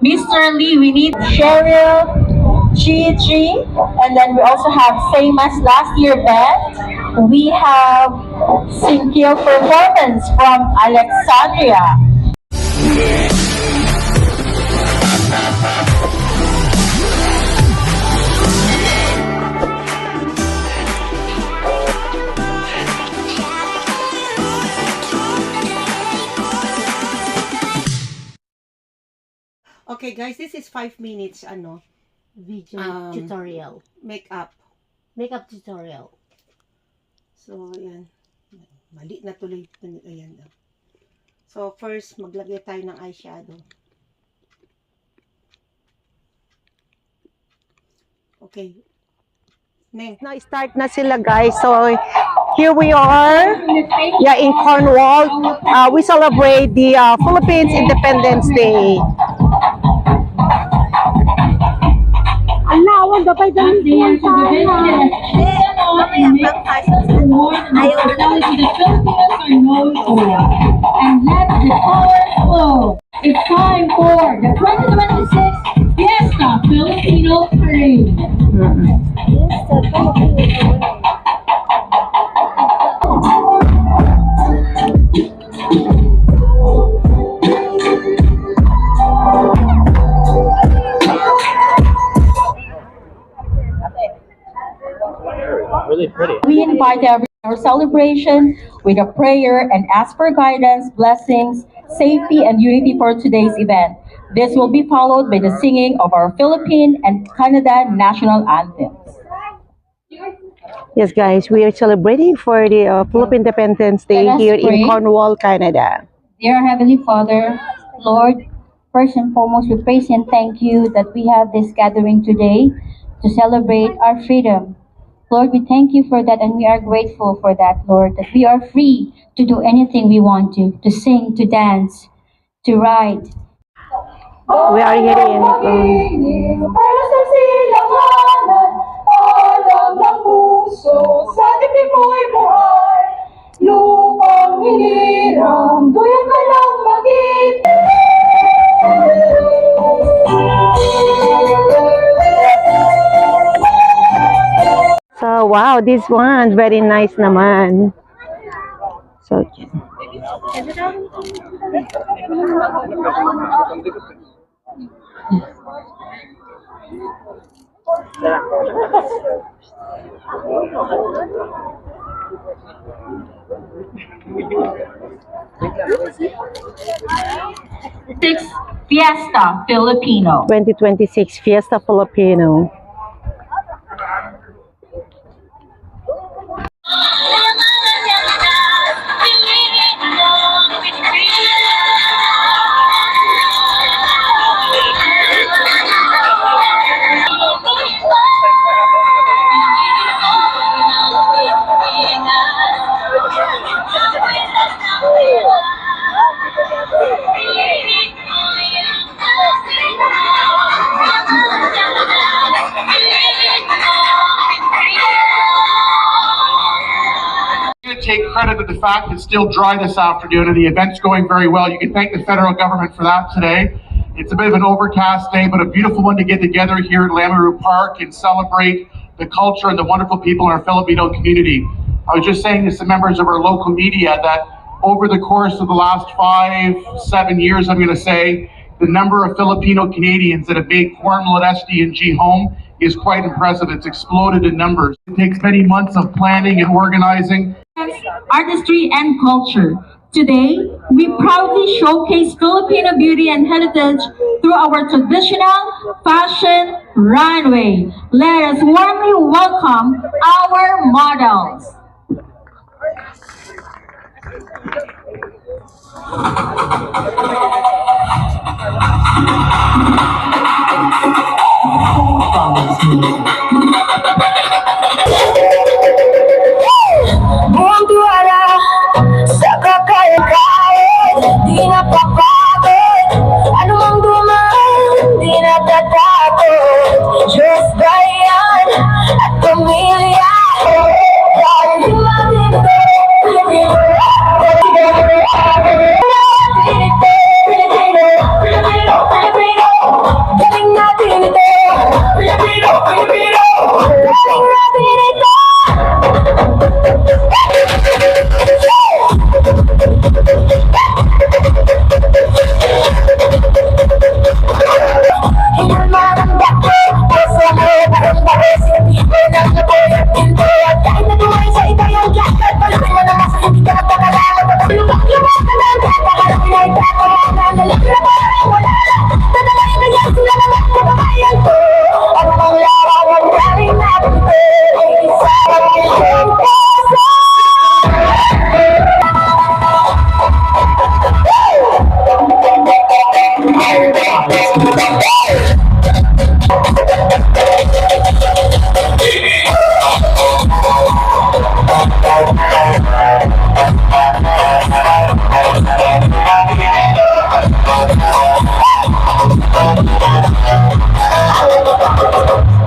Mr. Lee, we need Cheryl, Gigi, and then we also have same as last year band. We have Sinkyo performance from Alexandria. Okay guys, this is 5 minutes Video tutorial. makeup. Makeup tutorial. So ayan. Mali na tuloy. Ayan. So first, maglagay tayo ng eyeshadow. Okay. Na-start na sila guys. So here we are. Yeah, in Cornwall. We celebrate the Philippines Independence Day. Ala, wag gabay dali diyan sa And let the colors flow. It's time for the 2026 Fiesta Filipino Parade. Really pretty. We invite our celebration with a prayer and ask for guidance, blessings, safety, and unity for today's event. This will be followed by the singing of our Philippine and Canada national anthems. Yes, guys, we are celebrating for the Philippine Independence Day Let us here pray. in Cornwall, Canada. Dear Heavenly Father, Lord, first and foremost, we praise and thank you that we have this gathering today to celebrate our freedom. Lord, we thank you for that and we are grateful for that, Lord, that we are free to do anything we want to sing, to dance, to ride. We are here in Para sa silanganan, alam ng puso, sa dibdib mo'y buhay. Lupang hinirang, duyan ka lang So, wow, this one, very nice naman. So, Six Fiesta Filipino. 2026 Fiesta Filipino. Take credit of the fact it's still dry this afternoon and the event's going very well. You can thank the federal government for that today. It's a bit of an overcast day, but a beautiful one to get together here at Lamoureux Park and celebrate the culture and the wonderful people in our Filipino community. I was just saying to some members of our local media that over the course of the last 5-7 years, I'm going to say, the number of Filipino Canadians that have made Cornwall at SDNG home is quite impressive. It's exploded in numbers. It takes many months of planning and organizing. Artistry and culture. Today, we proudly showcase Filipino beauty and heritage through our traditional fashion runway. Let us warmly welcome our models. Buong tiwala sa kakayahan, di napapagod. Anumang dumaan, di natatakot. Diyos ba yan at pamilya? Dahil di matindi, hindi mo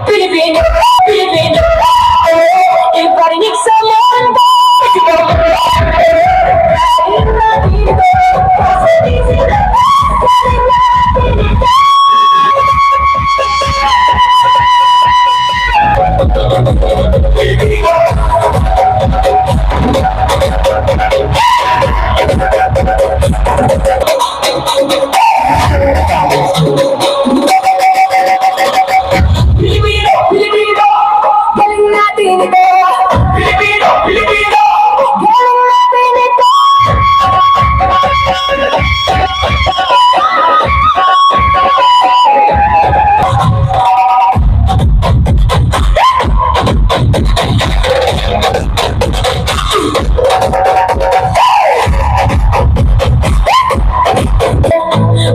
Pilipino, Pilipino, yung parinig sa mundo. Pilipino, Pilipino, galing natin ito. Pilipino, Pilipino, galing natin ito.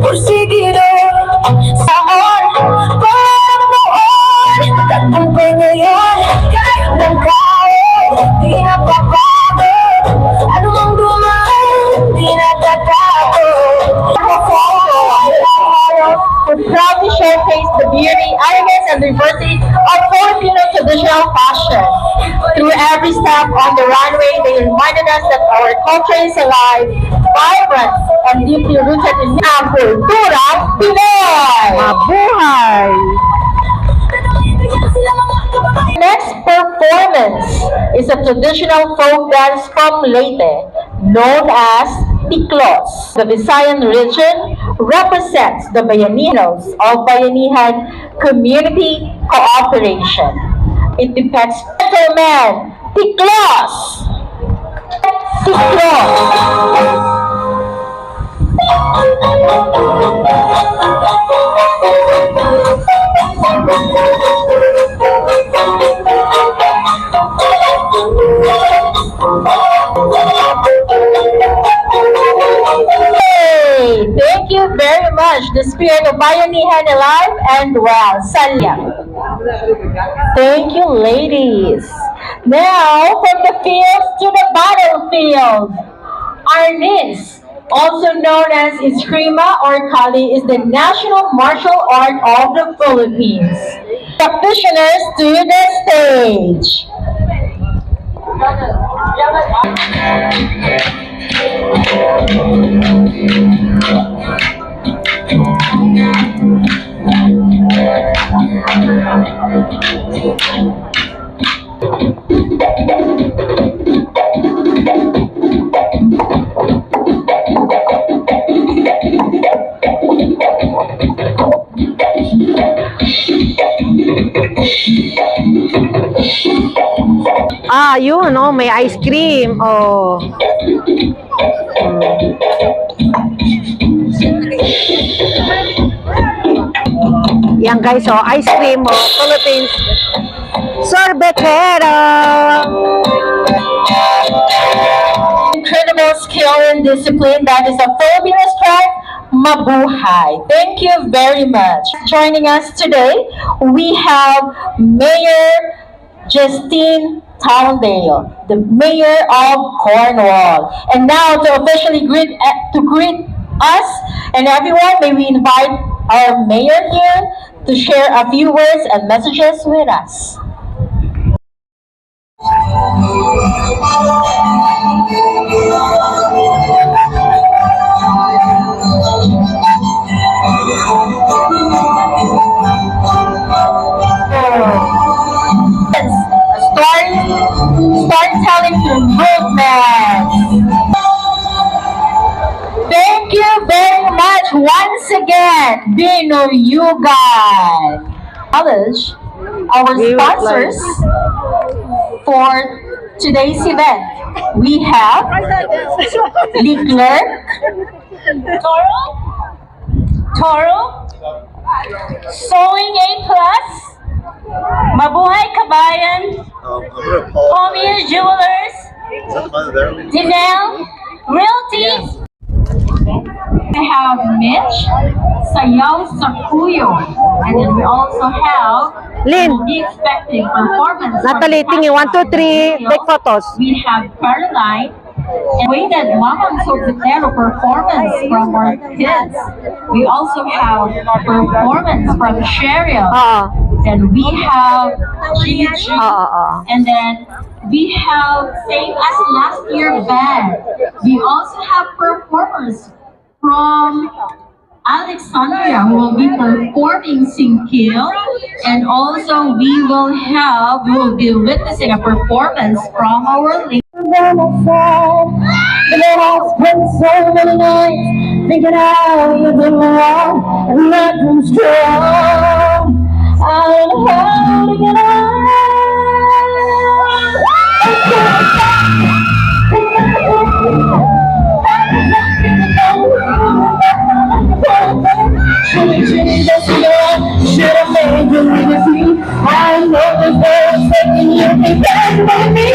Porsigido saan pamuon tagumpay ngayon kahit ng kahit di napapagod anumang dumaan di natatakot. We're proud to showcase the beauty, elegance, and diversity of Filipino traditional fashion. Through every step on the runway, they reminded us that our culture is alive, vibrant, and deeply rooted in ang kulturang Pinoy. Mabuhay! Next performance is a traditional folk dance from Leyte, known as Tiklos. The Visayan region represents the Bayaninos of Bayanihan Community Cooperation. It depicts gentlemen, Tiklos! Tiklos! Hey, thank you very much. The spirit of Bayanihan alive and well. Salyang. Thank you, ladies. Now, from the fields to the battlefield. Arnis, also known as Eskrima or Kali, is the national martial art of the Philippines. Practitioners to the stage. Ah, yun, oh, may ice cream. Oh. Yan guys, oh, ice cream, oh, Philippines. Sorbetero. Incredible skill and discipline that is a Filipino strength. Mabuhay. Thank you very much. Joining us today, we have Mayor Justine Towndale, the Mayor of Cornwall. And now to officially greet us and everyone, may we invite our Mayor here to share a few words and messages with us. Storytelling through movement. Thank you very much once again, Binuyugan. College, our sponsors for today's event. We have Leclerc, Toro, Sewing A+, Mabuhay Kabayan, Pomir Jewelers, Dinel Realty, We have Mitch, Sayaw Sakuyo, and then we also have Lynn. we'll be expecting performance. from Natalie, tingin, 1, 2, 3, take photos. We have Caroline and waited Mamang Sotero performance from our kids. We also have performance from Cheryl. And we have Gigi. And then we have same as last year band. We also have performers from Alexandria who will be performing Singkil, and also we will be witnessing a performance from our leader. I spent so many nights thinking how you've been wrong and nothing strong. I don't know how to get should have made you leave me. I know this world's taking you can dance with me.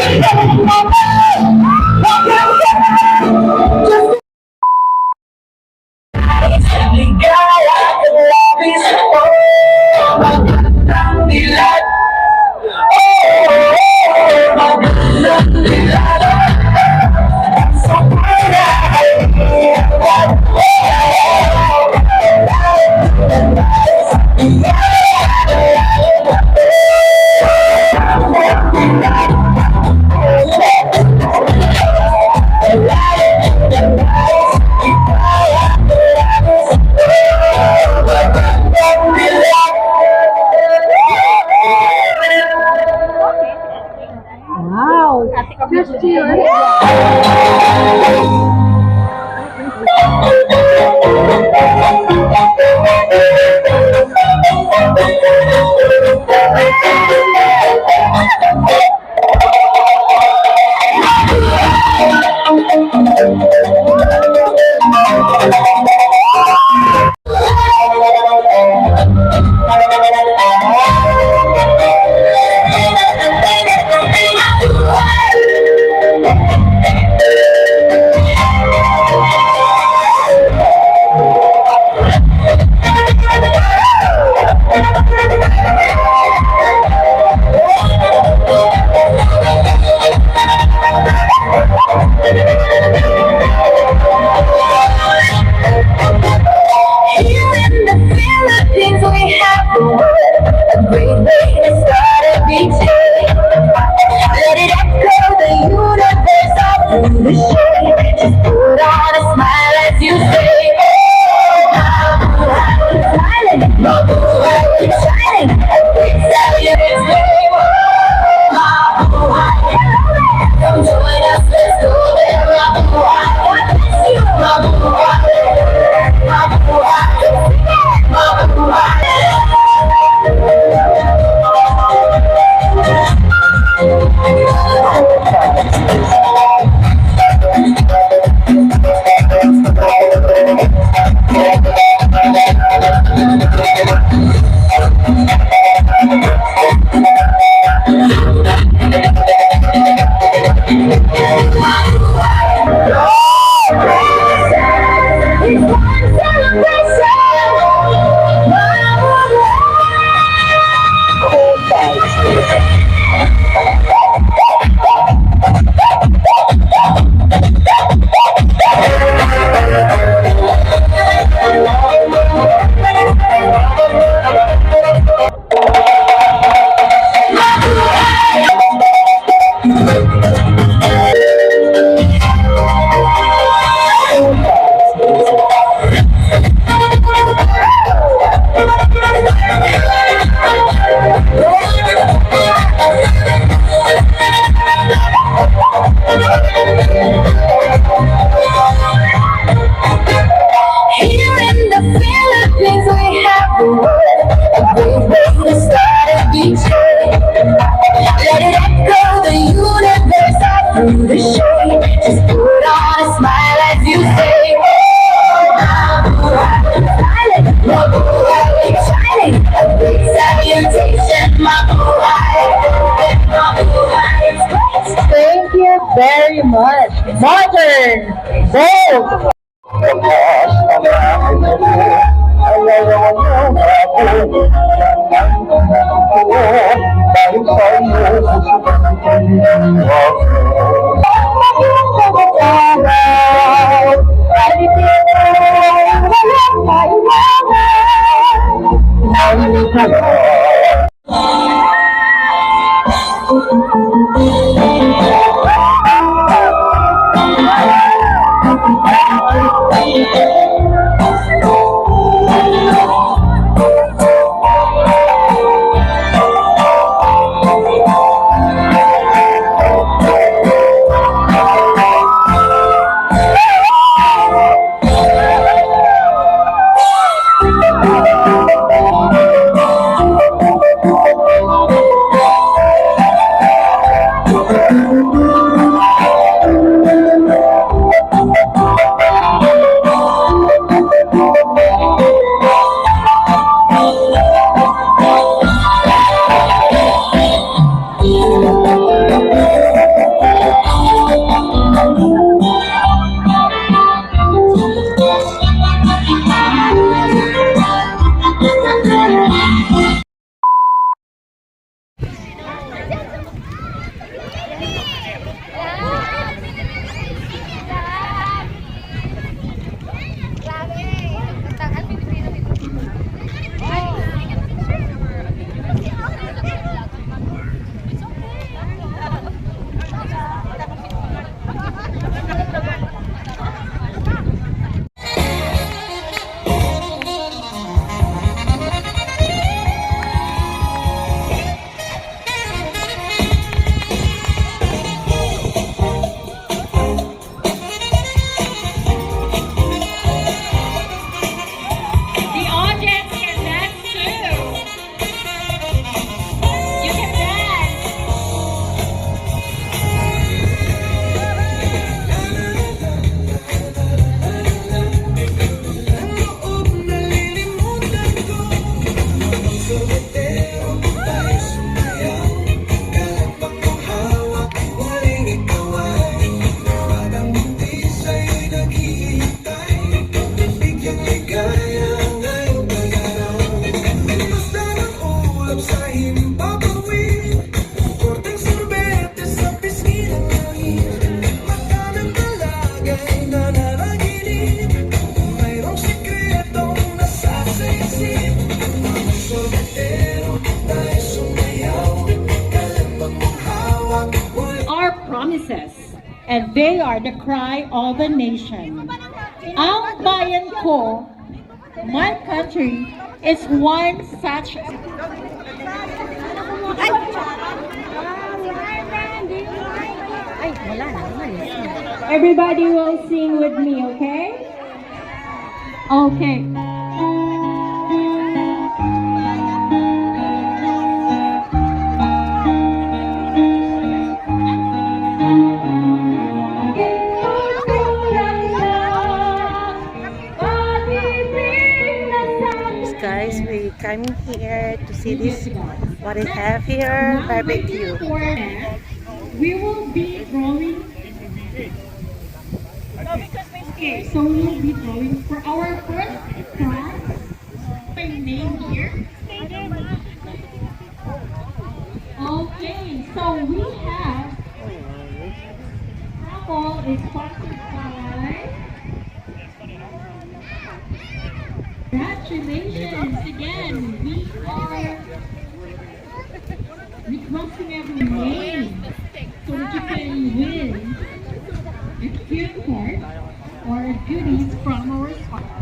Thank you very much. Modern, bold. Dahil sa iyo, susunod and they are the cry of the nation. Ang bayan ko, my country, is one such. Everybody will sing with me, okay? Okay. Guys, we coming here to see this, what I have here, barbecue. We will be drawing. Okay, so we will be drawing for our first prize. My name here. Okay, so we have apple is sponsored by. Congratulations again. We are requesting every name so that you can win a gift card or goodies from our sponsor.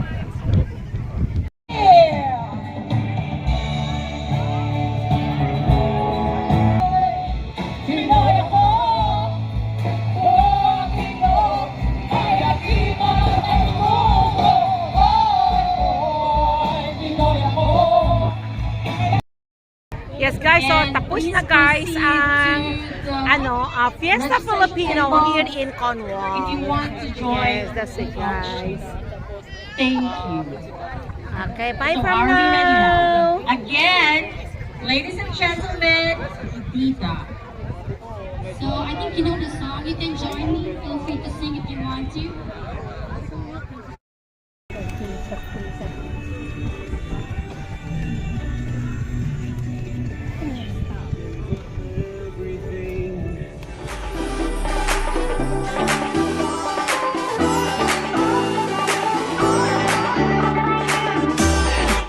Yes guys, so tapos na guys ang Fiesta Filipino here in Cornwall. If you want to join, yes, that's it guys. Thank you. Okay, bye So from are we ready now. now? Again, ladies and gentlemen, Dita. So I think you know the song. You can join me. Feel free to sing if you want to.